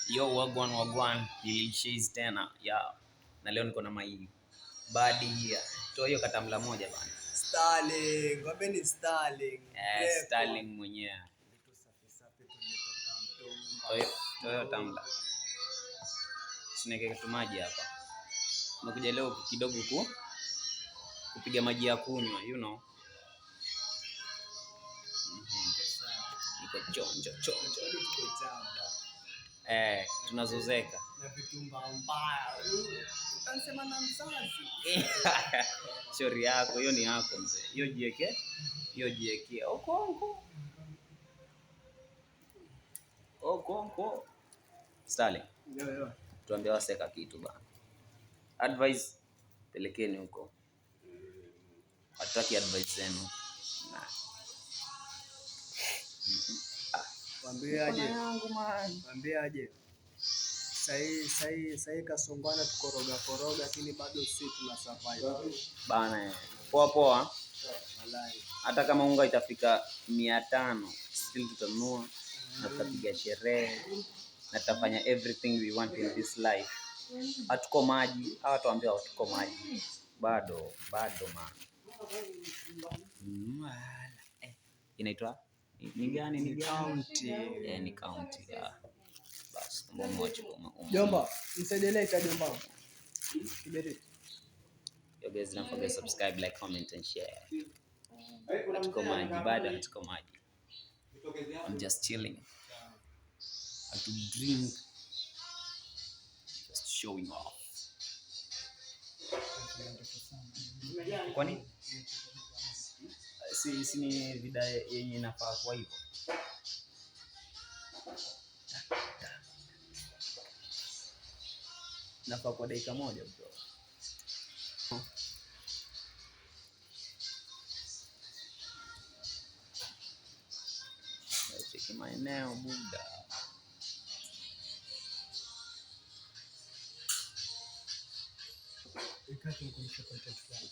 Yo, wagwan Lil tena ya na leo niko na my badi here. Toa hiyo katamla moja bana. Starling, wapeni Starling. Starling mwenyewe. Vitu safi tumetoka Mtomba. Toa hiyo tamla. Sineke kitu maji hapa. Nakuja leo kidogo kupiga maji ya kunywa, you know. Niko chonjo. Tunazozeka. Na vitumba mbaya. Utasema na mzazi. Shauri yako, hiyo ni yako mzee. Hiyo jieke. Oko. Starling. Yo. Tuambie waseka kitu bana. Advice pelekeni huko. Hataki advice zenu. Mwambie aje. Sai kasongwana tukoroga lakini bado sisi tuna survive. Bana poa. Wallahi. Hata kama unga itafika 500 still tutanunua na tutapiga sherehe na tutafanya everything we want in this life. Hatuko maji, hawa tuambia hatuko maji. Bado man. Inaitwa ni gani? Ni county. Ni county ya. Bas, mmoja Jomba, msaidie jomba. Yo guys, don't forget to subscribe, like, comment and share. Hatuko maji, bado hatuko maji. I'm just chilling. I have to drink. Just showing off. Kwani? Si ni vida yenye inafaa kwa hivyo. Nafaa kwa dakika moja bro. Cheki maeneo muda. Ikati nikuonyesha content fulani.